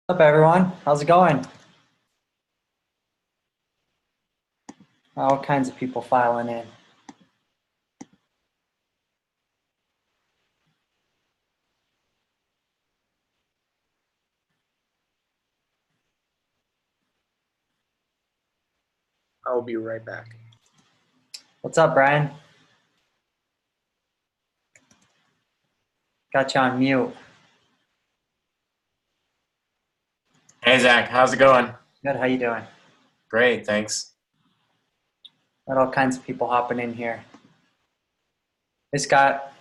What's up, everyone? How's it going? All kinds of people filing in. I'll be right back. What's up, Brian? Got you on mute. Hey, Zach, how's it going? Good. How you doing? Great, thanks. Got all kinds of people hopping in here. Hey, Scott.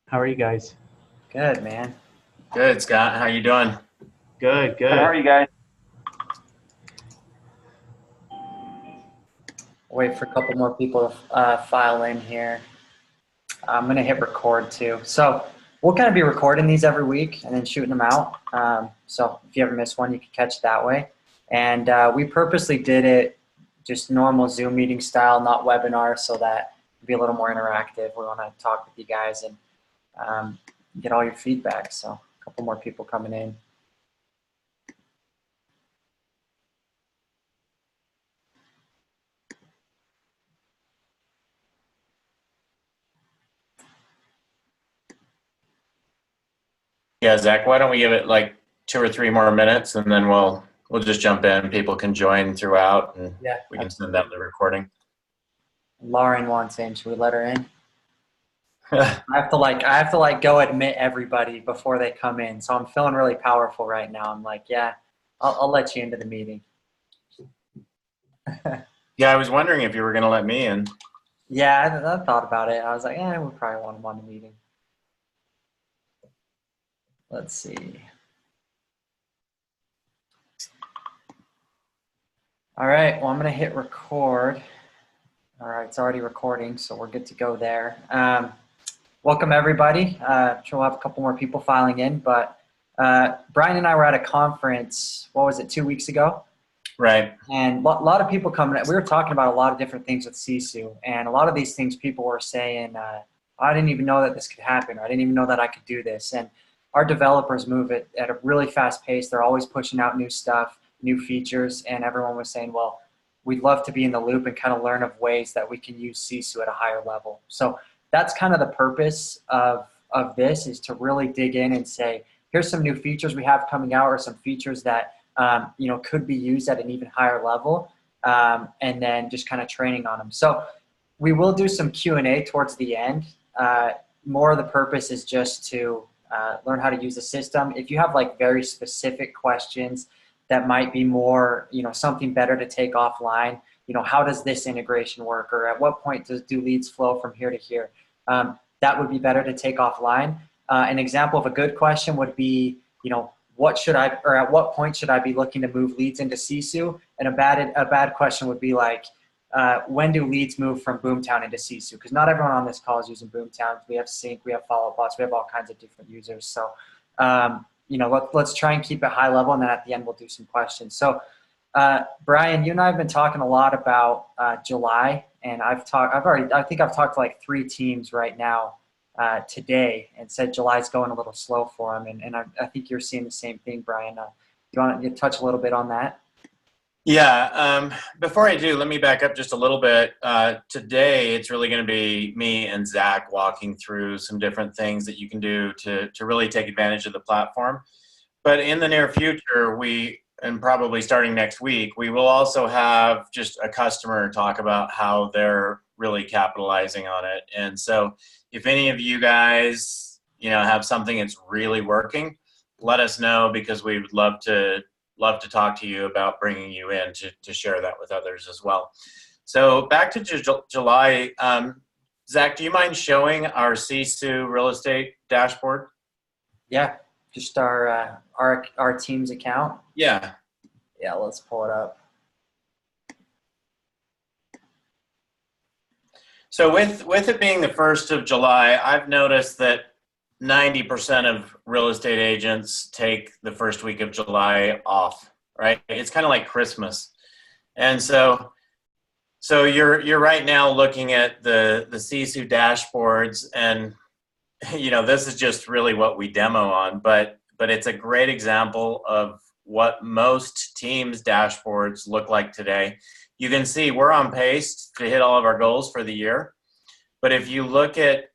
How are you guys? Good, man. Good, Scott. How you doing? Good. How are you guys? Wait for a couple more people to file in here. I'm going to hit record, too. So we'll kind of be recording these every week and then shooting them out. So if you ever miss one, you can catch it that way. And we purposely did it just normal Zoom meeting style, not webinar, so that it'd be a little more interactive. We want to talk with you guys and get all your feedback. So a couple more people coming in. Yeah, Zach, why don't we give it like 2 or 3 more minutes and then we'll just jump in. People can join throughout and Yeah, we can send out the recording. Lauren wants in. Should we let her in? I have to go admit everybody before they come in. So I'm feeling really powerful right now. I'm like, yeah, I'll let you into the meeting. Yeah, I was wondering if you were going to let me in. Yeah, I thought about it. I was like, we probably want him on the meeting. Let's see. All right, well, I'm going to hit record. All right, it's already recording, so we're good to go there. Welcome, everybody. I'm sure we'll have a couple more people filing in, but Brian and I were at a conference, what was it, 2 weeks ago? Right. And a lot of people coming in. We were talking about a lot of different things with Sisu, and a lot of these things people were saying, I didn't even know that this could happen, or I didn't even know that I could do this. And our developers move at a really fast pace. They're always pushing out new stuff, new features, and everyone was saying, well, we'd love to be in the loop and kind of learn of ways that we can use Sisu at a higher level. So that's kind of the purpose of this, is to really dig in and say, here's some new features we have coming out, or some features that could be used at an even higher level, and then just kind of training on them. So we will do some Q&A towards the end. More of the purpose is just to learn how to use the system. If you have like very specific questions that might be more, something better to take offline, how does this integration work, or at what point do leads flow from here to here? That would be better to take offline. An example of a good question would be, at what point should I be looking to move leads into Sisu? And a bad question would be like, when do leads move from Boomtown into Sisu? Because not everyone on this call is using Boomtown. We have Sync, we have follow-up bots, we have all kinds of different users. So, let's try and keep it high level, and then at the end we'll do some questions. So, Brian, you and I have been talking a lot about July, and I think I've talked to like 3 teams right now today, and said July's going a little slow for them, and I think you're seeing the same thing, Brian. You want to touch a little bit on that? Yeah, before I do, let me back up just a little bit. Today, it's really going to be me and Zach walking through some different things that you can do to really take advantage of the platform. But in the near future, and probably starting next week, we will also have just a customer talk about how they're really capitalizing on it. And so if any of you guys, have something that's really working, let us know, because we would love to talk to you about bringing you in to share that with others as well. So back to July, Zach, do you mind showing our Sisu real estate dashboard? Yeah, just our team's account. Yeah. Yeah, let's pull it up. So with it being the 1st of July, I've noticed that 90% of real estate agents take the first week of July off, right? It's kind of like Christmas. And so you're right now looking at the Sisu dashboards, and this is just really what we demo on, but it's a great example of what most teams' dashboards look like today. You can see we're on pace to hit all of our goals for the year. But if you look at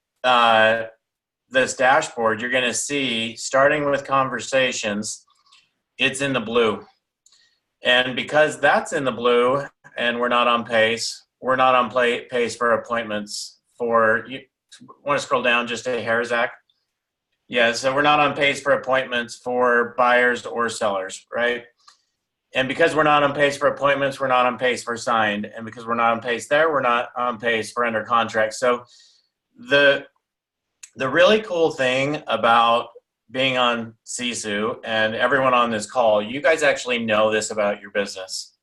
this dashboard, you're going to see, starting with conversations, it's in the blue. And because that's in the blue and we're not on pace, we're not on pace for appointments for, you want to scroll down just a hair, Zach? Yeah, so we're not on pace for appointments for buyers or sellers, right? And because we're not on pace for appointments, we're not on pace for signed. And because we're not on pace there, we're not on pace for under contract. So the really cool thing about being on Sisu, and everyone on this call, you guys actually know this about your business.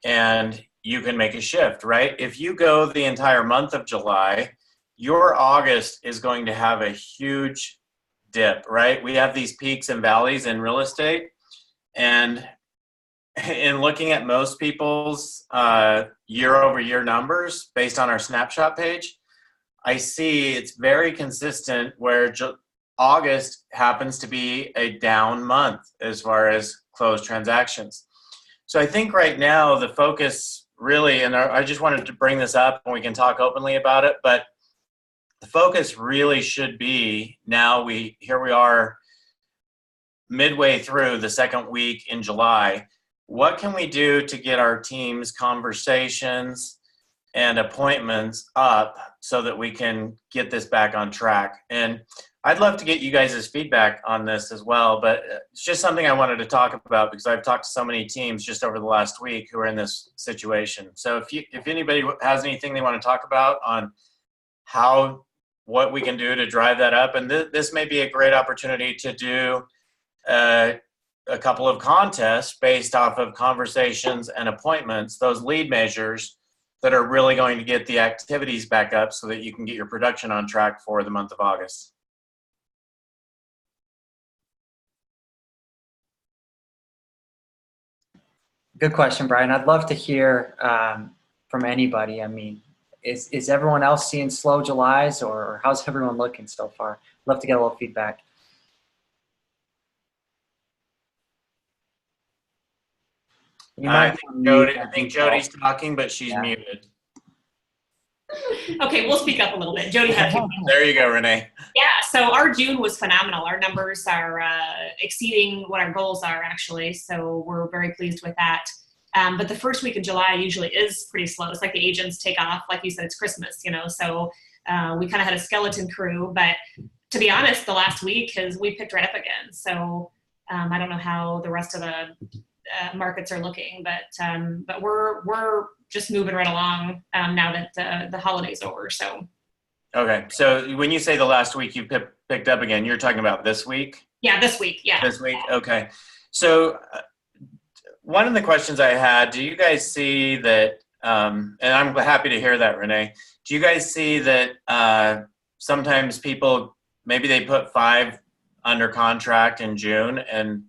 And you can make a shift, right? If you go the entire month of July, your August is going to have a huge dip, right? We have these peaks and valleys in real estate. And in looking at most people's year-over-year numbers based on our snapshot page, I see it's very consistent where August happens to be a down month as far as closed transactions. So I think right now the focus really, and I just wanted to bring this up and we can talk openly about it, but the focus really should be now here we are midway through the second week in July. What can we do to get our team's conversations and appointments up so that we can get this back on track? And I'd love to get you guys' feedback on this as well, but it's just something I wanted to talk about because I've talked to so many teams just over the last week who are in this situation. So if anybody has anything they want to talk about on what we can do to drive that up, and this may be a great opportunity to do a couple of contests based off of conversations and appointments, those lead measures that are really going to get the activities back up so that you can get your production on track for the month of August. Good question, Brian. I'd love to hear from anybody. I mean, is everyone else seeing slow Julys, or how's everyone looking so far? Love to get a little feedback. I think Jody's talking, but she's muted. Okay, we'll speak up a little bit. Jody had There you go, Renee. Yeah, so our June was phenomenal. Our numbers are exceeding what our goals are, actually, so we're very pleased with that. But the first week of July usually is pretty slow. It's like the agents take off. Like you said, it's Christmas, so we kind of had a skeleton crew. But to be honest, the last week we picked right up again. So I don't know how the rest of the markets are looking, but we're just moving right along now that the holiday's over. So. Okay, so when you say the last week you picked up again, you're talking about this week? Yeah, this week. Yeah. This week. Okay. So one of the questions I had: do you guys see that? And I'm happy to hear that, Renee. Do you guys see that sometimes people maybe they put 5 under contract in June and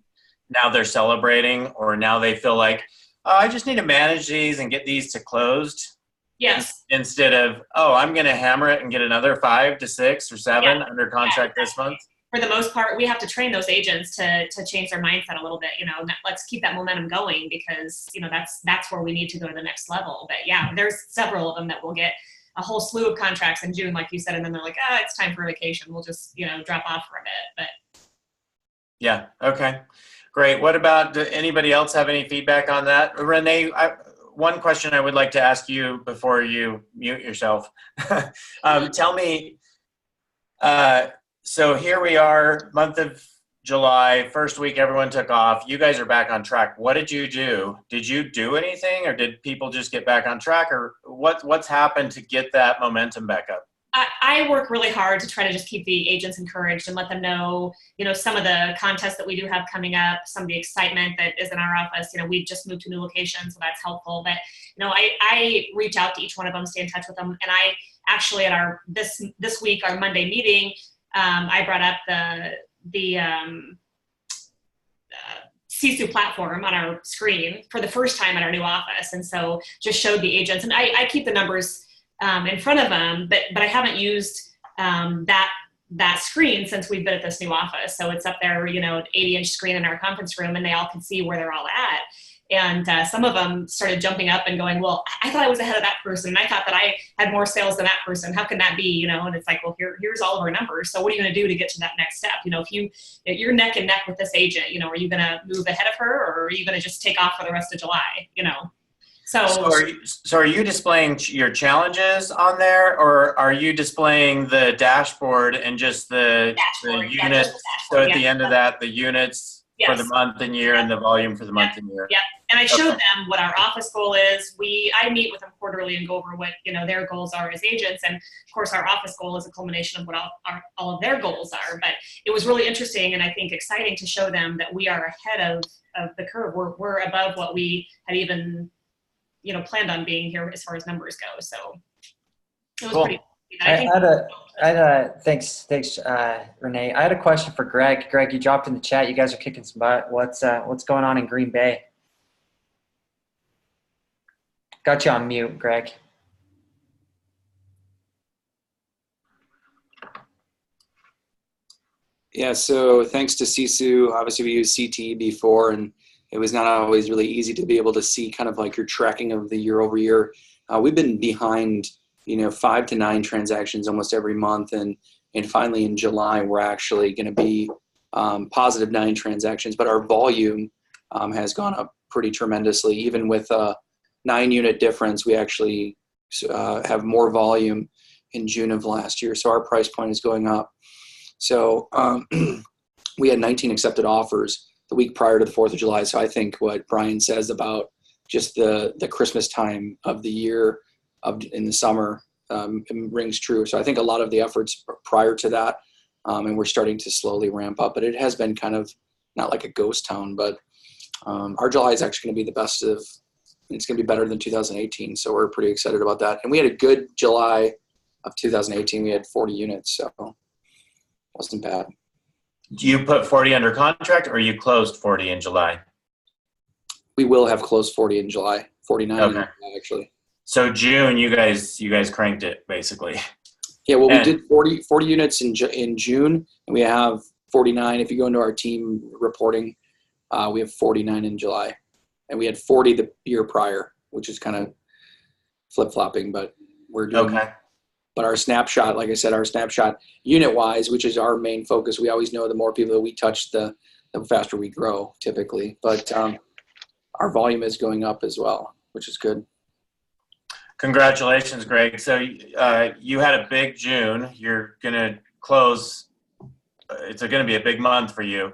now they're celebrating, or now they feel like, oh, I just need to manage these and get these to closed. Yes. Instead of, oh, I'm going to hammer it and get another 5 to 6 or 7 under contract this month. For the most part, we have to train those agents to change their mindset a little bit. Let's keep that momentum going because that's where we need to go to the next level. But yeah, there's several of them that will get a whole slew of contracts in June, like you said, and then they're like, it's time for vacation. We'll just drop off for a bit. But yeah, okay. Great. What about, anybody else have any feedback on that? Renee, one question I would like to ask you before you mute yourself. Tell me, so here we are, month of July, first week everyone took off. You guys are back on track. What did you do? Did you do anything, or did people just get back on track, or what's happened to get that momentum back up? I work really hard to try to just keep the agents encouraged and let them know, some of the contests that we do have coming up, some of the excitement that is in our office. We've just moved to a new location, so that's helpful. But, I reach out to each one of them, stay in touch with them. And I actually at our, this week, our Monday meeting, I brought up the Sisu platform on our screen for the first time at our new office. And so just showed the agents, and I keep the numbers in front of them, but I haven't used that screen since we've been at this new office. So it's up there, you know, an 80-inch screen in our conference room, and they all can see where they're all at. And some of them started jumping up and going, well, I thought I was ahead of that person. And I thought that I had more sales than that person. How can that be? You know, and it's like, well, here's all of our numbers. So what are you going to do to get to that next step? You know, if you're neck and neck with this agent, you know, are you going to move ahead of her, or are you going to just take off for the rest of July? You know, so are you displaying your challenges on there, or are you displaying the dashboard and just the units? Yeah, just the So at yeah. the end of that, the units for the Yes. month and year, and the volume for the month and year. Yep. And I showed them what our office goal is. I meet with them quarterly and go over what, you know, their goals are as agents. And of course, our office goal is a culmination of what all of their goals are. But it was really interesting and I think exciting to show them that we are ahead of the curve. We're above what we had even, you know, planned on being here as far as numbers go. So it was Cool. pretty. Thanks, Renee. I had a question for Greg. Greg, you dropped in the chat. You guys are kicking some butt. What's going on in Green Bay? Got you on mute, Greg. Yeah, so thanks to Sisu, obviously we used CTE before, and it was not always really easy to be able to see kind of like your tracking of the year over year. We've been behind, you know, 5 to 9 transactions almost every month, and finally in July we're actually going to be positive 9 transactions, but our volume has gone up pretty tremendously. Even with a 9-unit difference, we actually have more volume in June of last year, so our price point is going up. So we had 19 accepted offers the week prior to the 4th of July. So I think what Brian says about just the Christmas time of the year in the summer rings true. So I think a lot of the efforts prior to that, and we're starting to slowly ramp up, but it has been kind of not like a ghost town, but our July is actually going to be the best it's going to be better than 2018. So we're pretty excited about that. And we had a good July of 2018. We had 40 units, so wasn't bad. Do you put 40 under contract, or you closed 40 in July? We will have closed 40 in July, 49 in July, actually. So June, you guys cranked it basically. Yeah, well, we did 40 units in June, and we have 49. If you go into our team reporting, we have 49 in July, and we had 40 the year prior, which is kind of flip-flopping, but we're doing okay. But our snapshot, like I said, our snapshot unit-wise, which is our main focus, we always know the more people that we touch, the faster we grow typically. But our volume is going up as well, which is good. Congratulations, Greg. So you had a big June. You're going to close. It's going to be a big month for you.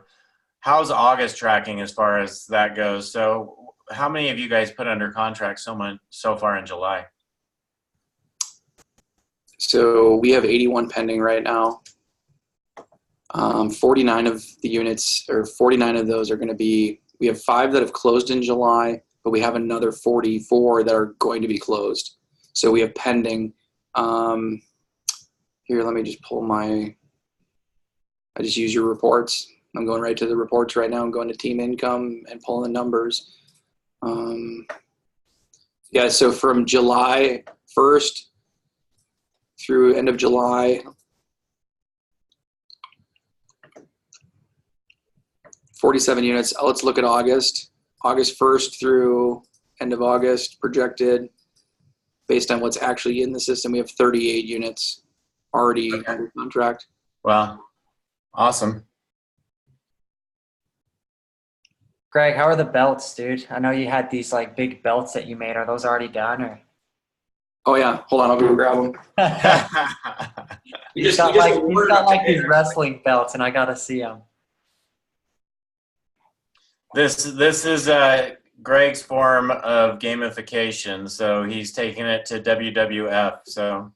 How's August tracking as far as that goes? So how many of you guys put under contract so far in July? So we have 81 pending right now. 49 of the units, or 49 of those are going to be, we have 5 that have closed in July, but we have another 44 that are going to be closed. So we have pending. Here, let me just pull I just use your reports. I'm going right to the reports right now. I'm going to team income and pulling the numbers. Yeah, so from July 1st, through end of July, 47 units. Let's look at August. August 1st through end of August projected. Based on what's actually in the system, we have 38 units already under contract. Wow. Awesome. Greg, how are the belts, dude? I know you had these like big belts that you made. Are those already done or? Oh yeah, hold on, I'll go grab them. He's got like these wrestling belts, and I gotta see them. This is Greg's form of gamification, so he's taking it to WWF. So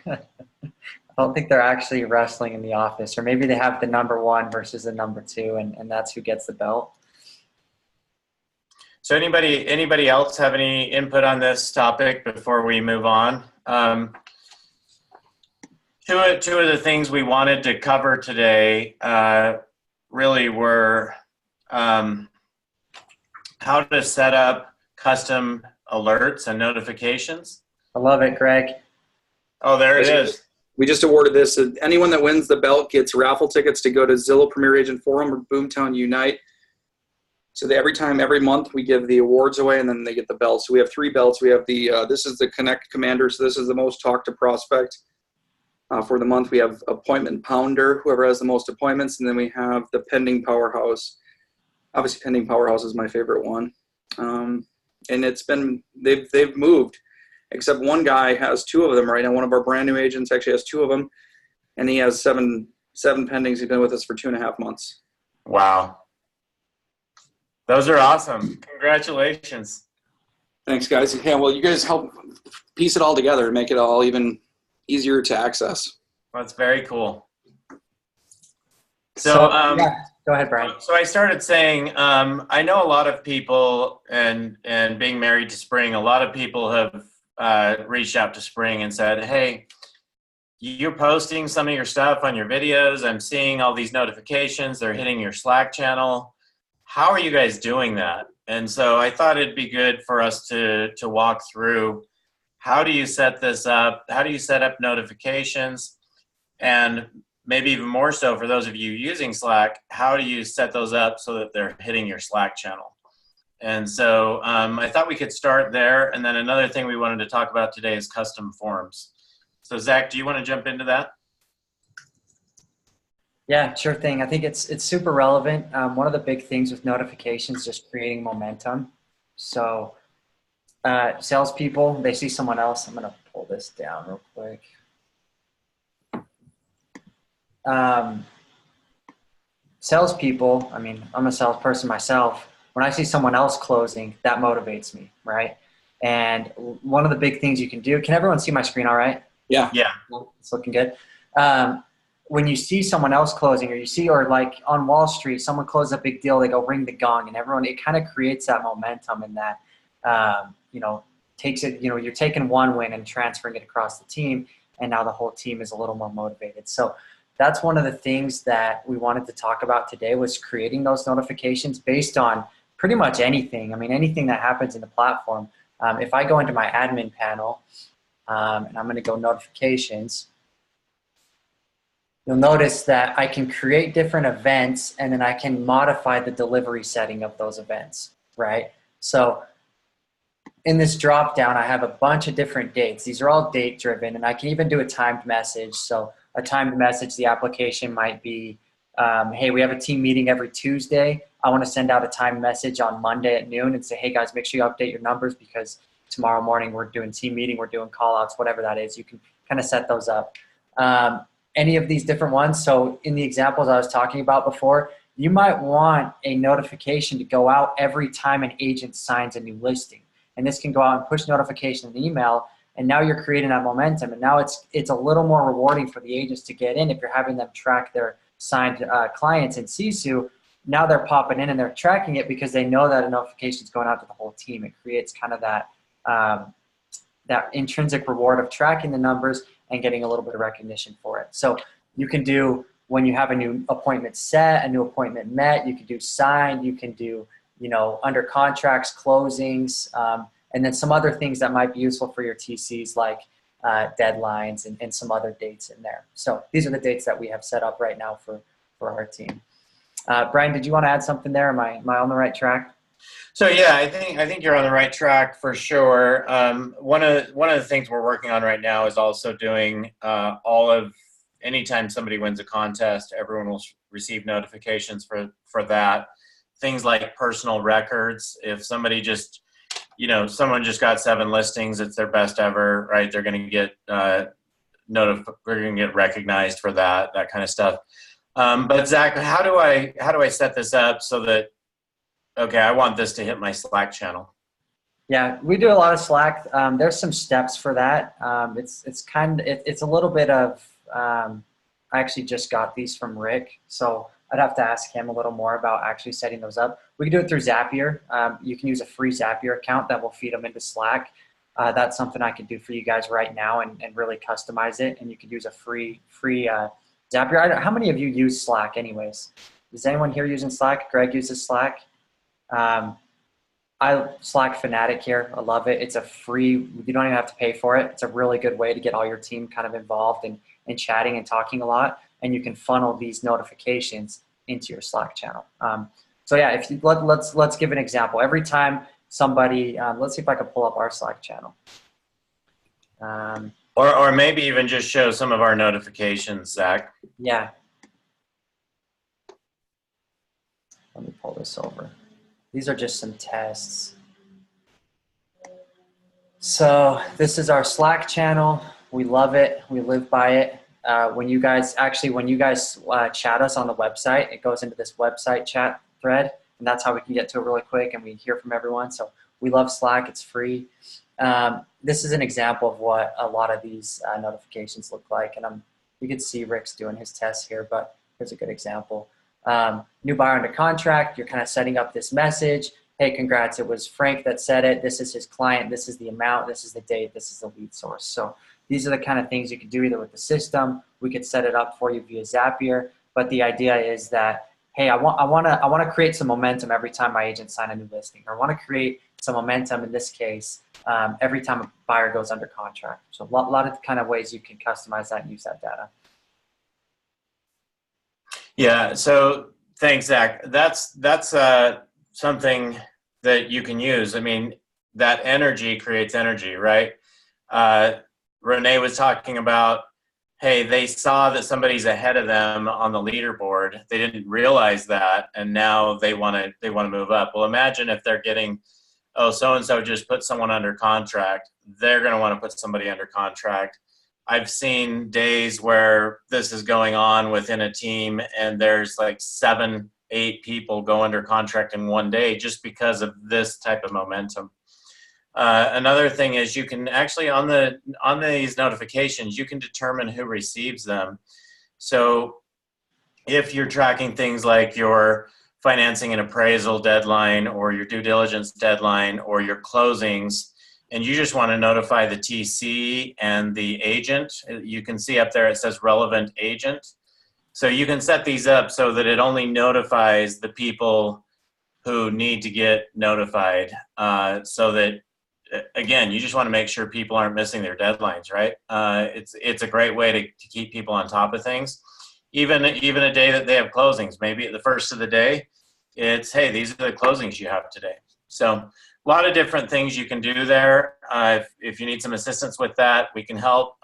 I don't think they're actually wrestling in the office, or maybe they have the number 1 versus the number 2, and that's who gets the belt. So anybody else have any input on this topic before we move on? Two of the things we wanted to cover today really were how to set up custom alerts and notifications. I love it, Greg. Oh, there it is. We just awarded this. Anyone that wins the belt gets raffle tickets to go to Zillow Premier Agent Forum or Boomtown Unite. So every month we give the awards away, and then they get the belts. So we have 3 belts. We have this is the Connect Commander. So this is the most talked to prospect for the month. We have Appointment Pounder, whoever has the most appointments, and then we have the Pending Powerhouse. Obviously, Pending Powerhouse is my favorite one, and they've moved. Except one guy has 2 of them right now. One of our brand new agents actually has 2 of them, and he has seven pendings. He's been with us for 2.5 months. Wow. Those are awesome. Congratulations. Thanks, guys. Yeah, well, you guys help piece it all together and make it all even easier to access. That's very cool. So, yeah, go ahead, Brian. So I started saying, I know a lot of people, and being married to Spring, a lot of people have reached out to Spring and said, hey, you're posting some of your stuff on your videos. I'm seeing all these notifications. They're hitting your Slack channel. How are you guys doing that? And so I thought it'd be good for us to walk through, how do you set this up? How do you set up notifications? And maybe even more so for those of you using Slack, how do you set those up so that they're hitting your Slack channel? And so I thought we could start there. And then another thing we wanted to talk about today is custom forms. So Zach, do you want to jump into that? Yeah, sure thing. I think it's super relevant. One of the big things with notifications is just creating momentum. So salespeople, they see someone else. I'm going to pull this down real quick. Salespeople, I mean, I'm a salesperson myself. When I see someone else closing, that motivates me, right? And one of the big things you can do, can everyone see my screen all right? Yeah. Yeah. It's looking good. When you see someone else closing, or like on Wall Street, someone closes a big deal, they go ring the gong, and everyone, it kind of creates that momentum, and that, takes it, you're taking one win and transferring it across the team, and now the whole team is a little more motivated. So that's one of the things that we wanted to talk about today, was creating those notifications based on pretty much anything. I mean, anything that happens in the platform. If I go into my admin panel, and I'm going to go notifications, you'll notice that I can create different events, and then I can modify the delivery setting of those events, right? So in this drop down, I have a bunch of different dates. These are all date driven, and I can even do a timed message. So a timed message, the application might be, hey, we have a team meeting every Tuesday. I want to send out a timed message on Monday at noon and say, hey guys, make sure you update your numbers because tomorrow morning we're doing team meeting, we're doing call outs, whatever that is. You can kind of set those up. Any of these different ones. So in the examples I was talking about before, you might want a notification to go out every time an agent signs a new listing. And this can go out and push notification in email, and now you're creating that momentum. And now it's a little more rewarding for the agents to get in if you're having them track their signed clients in Sisu. Now they're popping in and they're tracking it because they know that a notification is going out to the whole team. It creates kind of that that intrinsic reward of tracking the numbers and getting a little bit of recognition for it. So you can do, when you have a new appointment set, a new appointment met, you can do signed, you can do, under contracts, closings, and then some other things that might be useful for your TCs, like deadlines and some other dates in there. So these are the dates that we have set up right now for our team. Brian, did you want to add something there? Am I on the right track? So yeah, I think you're on the right track for sure. One of the things we're working on right now is also doing anytime somebody wins a contest, everyone will receive notifications for that. Things like personal records. If somebody just, someone just got 7 listings, it's their best ever, right? They're going to get they're going to get recognized for that kind of stuff. But Zach, how do I set this up so that, okay, I want this to hit my Slack channel? Yeah, we do a lot of Slack. There's some steps for that. It's a little bit of, I actually just got these from Rick, so I'd have to ask him a little more about actually setting those up. We can do it through Zapier. You can use a free Zapier account that will feed them into Slack. That's something I could do for you guys right now and really customize it. And you could use a free Zapier. How many of you use Slack anyways? Is anyone here using Slack? Greg uses Slack. I Slack fanatic here. I love it. It's a free, you don't even have to pay for it. It's a really good way to get all your team kind of involved and and chatting and talking a lot, and you can funnel these notifications into your Slack channel. So yeah, if you, let's give an example. Every time somebody, let's see if I can pull up our Slack channel. Or maybe even just show some of our notifications, Zach. Yeah. Let me pull this over. These are just some tests. So this is our Slack channel. We love it. We live by it. When you guys chat us on the website, it goes into this website chat thread, and that's how we can get to it really quick, and we hear from everyone. So we love Slack. It's free. This is an example of what a lot of these notifications look like, and you can see Rick's doing his tests here, but here's a good example. New buyer under contract, you're kind of setting up this message. Hey, congrats, it was Frank that said it. This is his client. This is the amount. This is the date. This is the lead source. So these are the kind of things you could do either with the system. We could set it up for you via Zapier. But the idea is that, hey, I want to create some momentum every time my agents sign a new listing. Or I want to create some momentum in this case every time a buyer goes under contract. So a lot of kind of ways you can customize that and use that data. Yeah. So thanks, Zach. That's something that you can use. I mean, that energy creates energy, right? Renee was talking about, hey, they saw that somebody's ahead of them on the leaderboard. They didn't realize that, and now they want to move up. Well, imagine if they're getting, oh, so-and-so just put someone under contract. They're going to want to put somebody under contract. I've seen days where this is going on within a team, and there's like 7, 8 people go under contract in one day just because of this type of momentum. Another thing is you can actually on these notifications, you can determine who receives them. So if you're tracking things like your financing and appraisal deadline or your due diligence deadline or your closings, and you just want to notify the TC and the agent, you can see up there it says relevant agent. So you can set these up so that it only notifies the people who need to get notified, so that, again, you just want to make sure people aren't missing their deadlines, right? It's a great way to keep people on top of things. Even a day that they have closings, maybe at the first of the day, it's, hey, these are the closings you have today. So a lot of different things you can do there. If you need some assistance with that, we can help.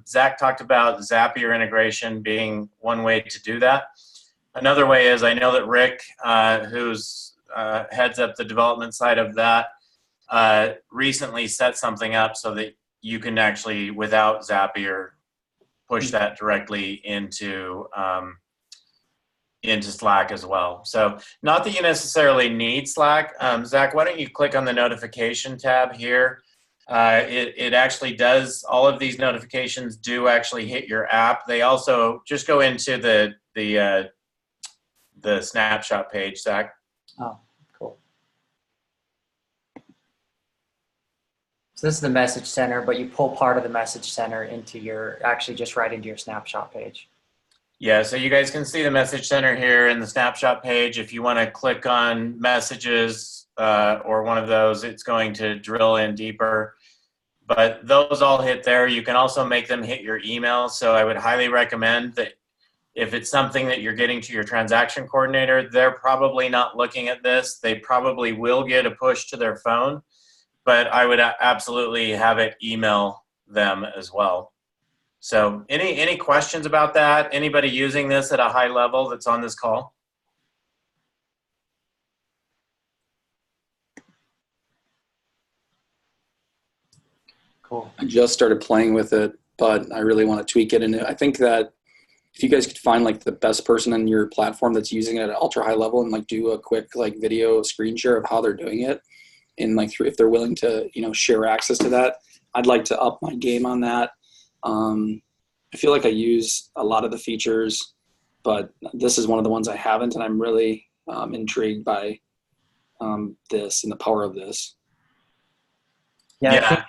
Zach talked about Zapier integration being one way to do that. Another way is, I know that Rick, who's heads up the development side of that, recently set something up so that you can actually, without Zapier, push that directly into Slack as well. So not that you necessarily need Slack. Zach, why don't you click on the notification tab here? It actually does, all of these notifications do actually hit your app. They also just go into the snapshot page, Zach. Oh, cool. So this is the message center, but you pull part of the message center into your, actually just right into your snapshot page. Yeah, so you guys can see the message center here in the snapshot page. If you want to click on messages or one of those, it's going to drill in deeper. But those all hit there. You can also make them hit your email. So I would highly recommend that if it's something that you're getting to your transaction coordinator, they're probably not looking at this. They probably will get a push to their phone, but I would absolutely have it email them as well. So any questions about that? Anybody using this at a high level that's on this call? Cool. I just started playing with it, but I really want to tweak it. And I think that if you guys could find like the best person on your platform that's using it at an ultra high level and like do a quick like video screen share of how they're doing it, and like if they're willing to, share access to that, I'd like to up my game on that. I feel like I use a lot of the features, but this is one of the ones I haven't, and I'm really intrigued by this and the power of this. Yeah, I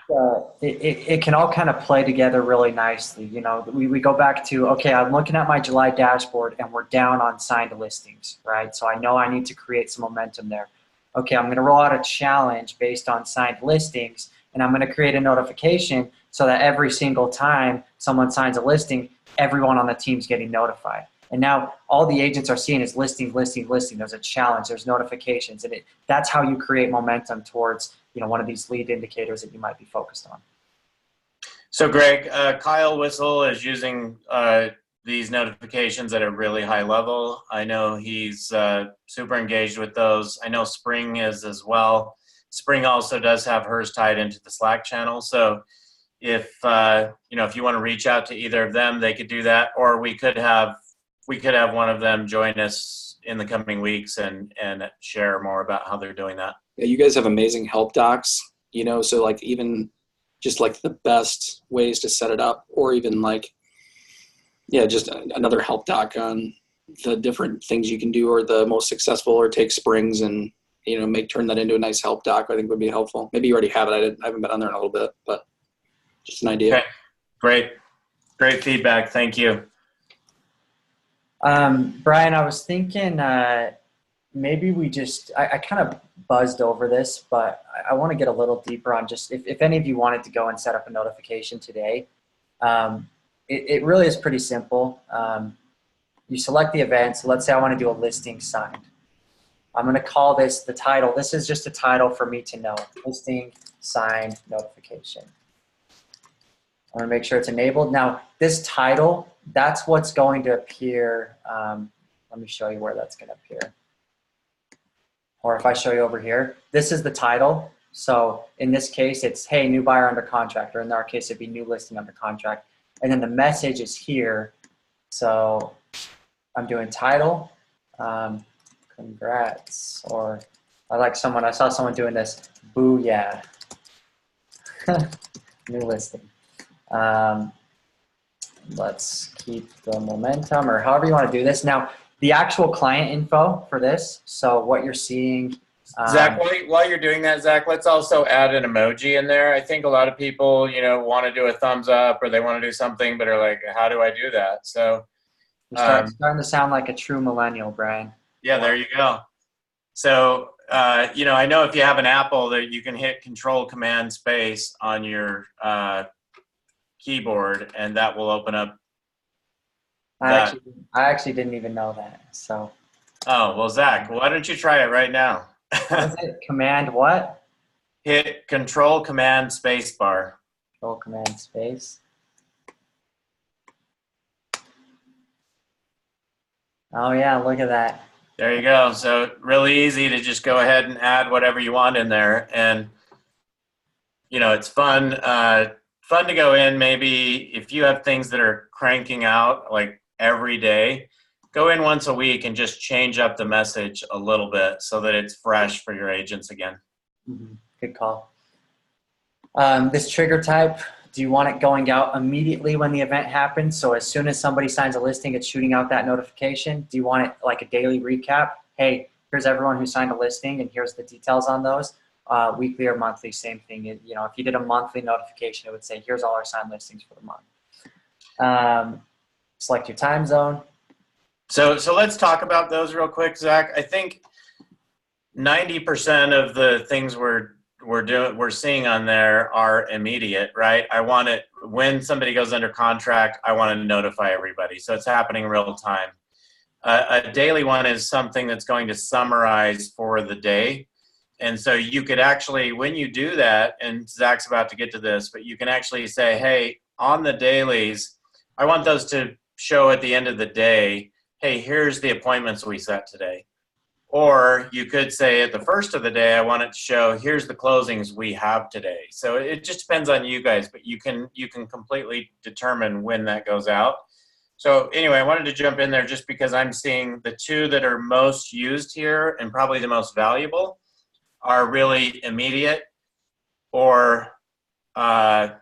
think it can all kind of play together really nicely. We go back to, okay, I'm looking at my July dashboard and we're down on signed listings, right? So I know I need to create some momentum there. Okay, I'm going to roll out a challenge based on signed listings, and I'm going to create a notification so that every single time someone signs a listing, everyone on the team's getting notified. And now all the agents are seeing is listing, listing, listing. There's a challenge, there's notifications, and that's how you create momentum towards, you know, one of these lead indicators that you might be focused on. So Greg, Kyle Whistle is using these notifications at a really high level. I know he's super engaged with those. I know Spring is as well. Spring also does have hers tied into the Slack channel. So if you know, if you want to reach out to either of them, they could do that, or we could have one of them join us in the coming weeks and share more about how they're doing that. Yeah, you guys have amazing help docs, you know, so like even just like the best ways to set it up, or even like, yeah, just another help doc on the different things you can do, or the most successful, or take Springs and, you know, turn that into a nice help doc, I think would be helpful. Maybe you already have it. I haven't been on there in a little bit, but just an idea. Okay. Great feedback. Thank you. Brian, I was thinking maybe we just, I kind of buzzed over this, but I want to get a little deeper on just if any of you wanted to go and set up a notification today. It really is pretty simple. You select the event. So let's say I want to do a listing signed. I'm going to call this the title. This is just a title for me to know. Listing signed notification. I'm going to make sure it's enabled. Now, this title, that's what's going to appear. Let me show you where that's going to appear. Or if I show you over here, this is the title. So in this case, it's, hey, new buyer under contract, or in our case, it'd be new listing under contract. And then the message is here. So I'm doing title, congrats, or I saw someone doing this, booyah, new listing. Let's keep the momentum, or however you want to do this. Now, the actual client info for this, so what you're seeing. Zach, while you're doing that, Zach, let's also add an emoji in there. I think a lot of people, you know, want to do a thumbs up, or they want to do something, but are like, how do I do that? So you're starting to sound like a true millennial, Brian. Yeah, there you go. So, you know, I know if you have an Apple that you can hit Control-Command-Space on your keyboard, and that will open up. I actually didn't even know that. So. Oh, well, Zach, why don't you try it right now? What is it? Command what? Hit Control-Command-Space bar. Control-Command-Space. Oh, yeah, look at that. There you go. So really easy to just go ahead and add whatever you want in there. And, you know, it's fun to go in. Maybe if you have things that are cranking out like every day, go in once a week and just change up the message a little bit so that it's fresh for your agents again. Mm-hmm. Good call. This trigger type, do you want it going out immediately when the event happens? So as soon as somebody signs a listing, it's shooting out that notification. Do you want it like a daily recap? Hey, here's everyone who signed a listing and here's the details on those. Weekly or monthly, same thing. You know, if you did a monthly notification, it would say, here's all our signed listings for the month. Select your time zone. So let's talk about those real quick, Zach. I think 90% of the things we're seeing on there are immediate, right? I want it when somebody goes under contract, I want to notify everybody. So it's happening real time. A daily one is something that's going to summarize for the day. And so you could actually, when you do that, and Zach's about to get to this, but you can actually say, hey, on the dailies, I want those to show at the end of the day, hey, here's the appointments we set today. Or you could say at the first of the day, I want it to show, here's the closings we have today. So it just depends on you guys, but you can completely determine when that goes out. So anyway, I wanted to jump in there just because I'm seeing the two that are most used here and probably the most valuable are really immediate, or the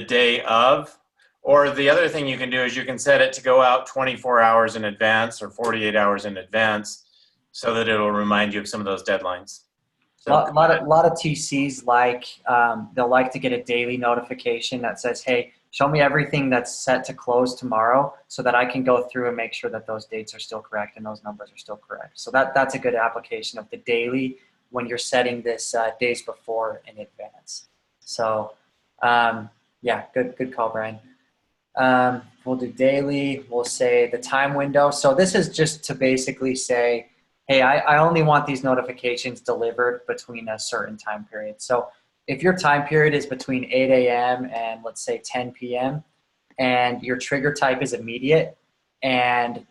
day of. Or the other thing you can do is you can set it to go out 24 hours in advance or 48 hours in advance so that it'll remind you of some of those deadlines. So, a lot of TCs they'll like to get a daily notification that says, hey, show me everything that's set to close tomorrow so that I can go through and make sure that those dates are still correct and those numbers are still correct. So that's a good application of the daily when you're setting this days before in advance. So yeah, good call, Brian. We'll do daily. We'll say the time window. So this is just to basically say, hey, I only want these notifications delivered between a certain time period. So if your time period is between 8 a.m. and let's say 10 p.m. and your trigger type is immediate, and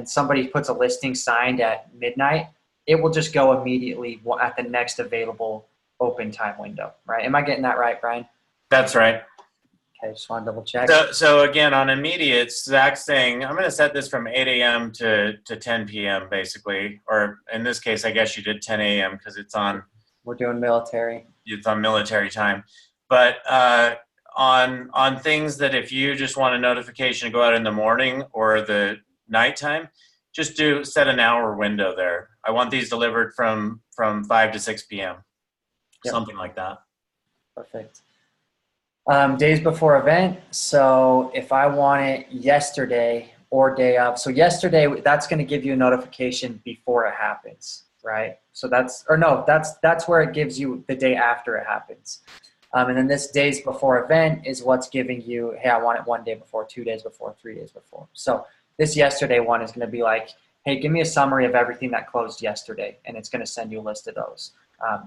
somebody puts a listing signed at midnight, it will just go immediately at the next available open time window, right? Am I getting that right, Brian? That's right. Okay, just want to double check. So again, on immediate, Zach's saying, I'm going to set this from 8 a.m. to 10 p.m. basically, or in this case, I guess you did 10 a.m. because We're doing military. It's on military time. But on things that if you just want a notification to go out in the morning or the nighttime, just set an hour window there. I want these delivered from 5 to 6 p.m. Yep. Something like that. Perfect. Days before event. So if I want it yesterday or day of, so yesterday, that's going to give you a notification before it happens, right? So that's where it gives you the day after it happens. And then this days before event is what's giving you, hey, I want it 1 day before, 2 days before, 3 days before. So this yesterday one is going to be like, hey, give me a summary of everything that closed yesterday, and it's going to send you a list of those.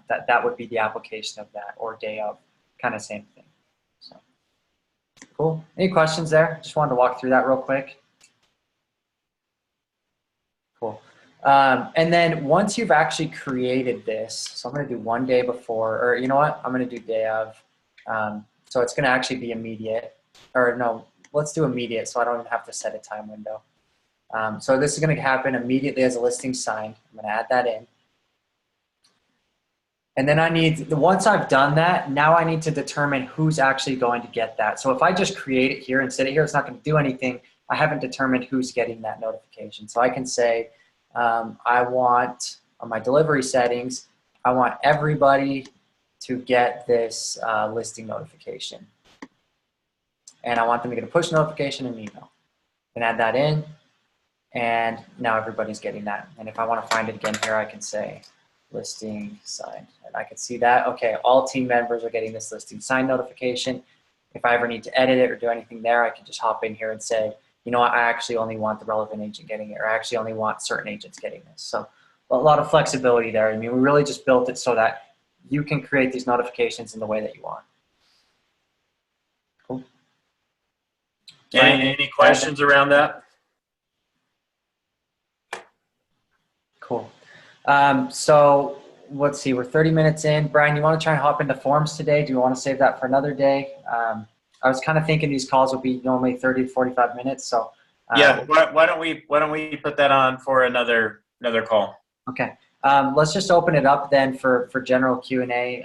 That would be the application of that, or day of, kind of same thing. So cool. Any questions there? Just wanted to walk through that real quick. Cool. And then once you've actually created this, so I'm going to do 1 day before, or you know what? I'm going to do day of. So it's going to actually be immediate, or no, let's do immediate so I don't even have to set a time window. So this is going to happen immediately as a listing signed. I'm going to add that in. And then once I've done that, now I need to determine who's actually going to get that. So if I just create it here and sit it here, it's not going to do anything. I haven't determined who's getting that notification. So I can say, I want, on my delivery settings, I want everybody to get this listing notification. And I want them to get a push notification and email. And add that in. And now everybody's getting that. And if I want to find it again here, I can say listing signed. And I can see that, okay, all team members are getting this listing signed notification. If I ever need to edit it or do anything there, I can just hop in here and say, you know what, I actually only want the relevant agent getting it, or I actually only want certain agents getting this. So a lot of flexibility there. I mean, we really just built it so that you can create these notifications in the way that you want. Cool. Any questions around that? Cool. So let's see, we're 30 minutes in. Brian, you want to try and hop into forms today? Do you want to save that for another day? I was kind of thinking these calls would be normally 30 to 45 minutes. So yeah, why don't we put that on for another call? Okay. Let's just open it up then for general Q&A.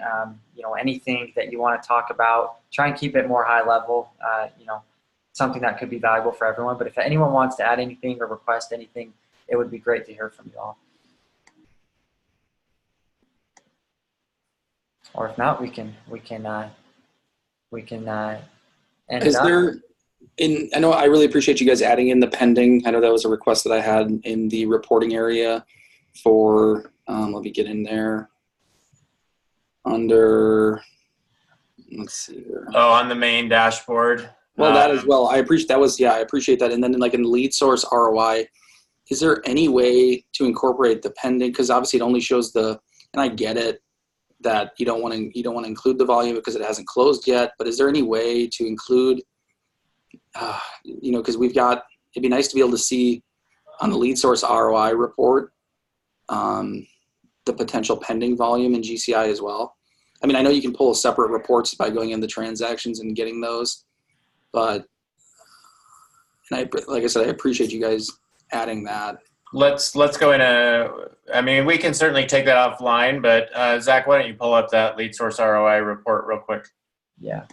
You know, anything that you want to talk about, try and keep it more high level. You know, something that could be valuable for everyone. But if anyone wants to add anything or request anything, it would be great to hear from you all. Or if not, we can end it up. I know I really appreciate you guys adding in the pending. I know that was a request that I had in the reporting area for, let me get in there under, let's see here. Oh, on the main dashboard. Well, that as well. I appreciate that. And then like in the lead source ROI, is there any way to incorporate the pending? Because obviously it only shows and I get it, that you don't want to include the volume because it hasn't closed yet. But is there any way to include, you know, because it'd be nice to be able to see on the lead source ROI report the potential pending volume in GCI as well. I mean, I know you can pull separate reports by going in the transactions and getting those, but like I said, I appreciate you guys adding that. Let's go in I mean, we can certainly take that offline, but Zach, why don't you pull up that lead source ROI report real quick? Yeah.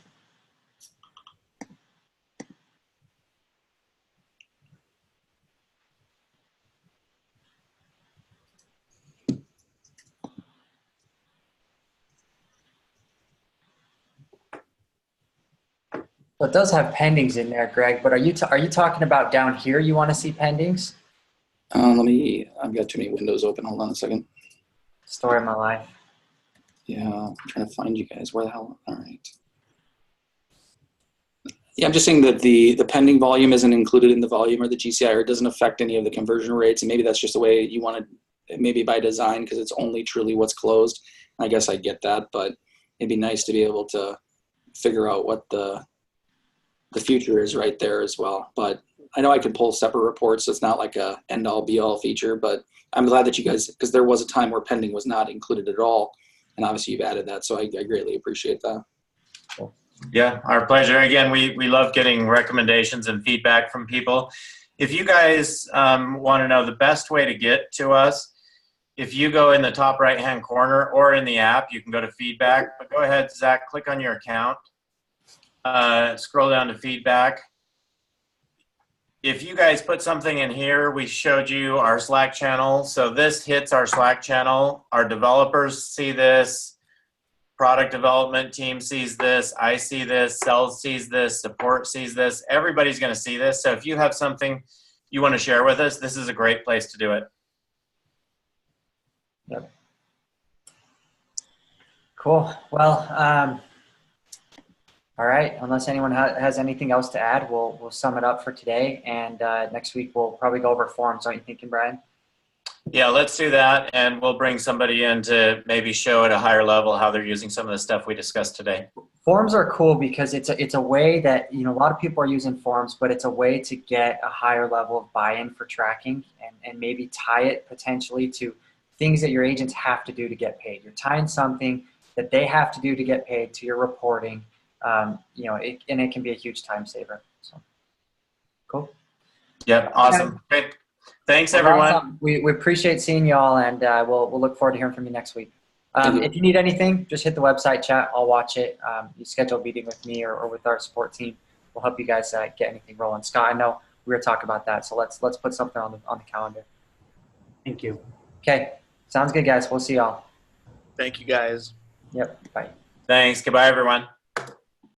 So it does have pendings in there, Greg, but are you talking about down here you want to see pendings? I've got too many windows open. Hold on a second. Story of my life. Yeah, I'm trying to find you guys. Where the hell? All right. Yeah, I'm just saying that the pending volume isn't included in the volume or the GCI, or it doesn't affect any of the conversion rates. And maybe that's just the way you want to, maybe by design, because it's only truly what's closed. I guess I get that, but it'd be nice to be able to figure out what the future is right there as well. But I know I could pull separate reports, so it's not like a end all be all feature, but I'm glad that you guys, because there was a time where pending was not included at all. And obviously you've added that. So I greatly appreciate that. Cool. Yeah, our pleasure. Again, we love getting recommendations and feedback from people. If you guys want to know the best way to get to us, if you go in the top right-hand corner or in the app, you can go to feedback. But go ahead, Zach, click on your account. Scroll down to feedback. If you guys put something in here, we showed you our Slack channel. So this hits our Slack channel. Our developers see this. Product development team sees this. I see this. Sales sees this. Support sees this. Everybody's going to see this. So if you have something you want to share with us, this is a great place to do it. Yep. Cool. Well, all right. Unless anyone has anything else to add, we'll sum it up for today. And next week we'll probably go over forms. Aren't you thinking, Brian? Yeah, let's do that, and we'll bring somebody in to maybe show at a higher level how they're using some of the stuff we discussed today. Forms are cool because it's a way that, you know, a lot of people are using forms, but it's a way to get a higher level of buy-in for tracking and maybe tie it potentially to things that your agents have to do to get paid. You're tying something that they have to do to get paid to your reporting, you know, and it can be a huge time saver. So, cool. Yep, awesome. Great. Thanks, everyone. Awesome. We appreciate seeing you all, and we'll look forward to hearing from you next week. If you need anything, just hit the website chat. I'll watch it. You schedule a meeting with me or with our support team. We'll help you guys get anything rolling. Scott, I know we were talking about that, so let's put something on the calendar. Thank you. Okay, sounds good, guys. We'll see y'all. Thank you, guys. Yep, bye. Thanks. Goodbye, everyone.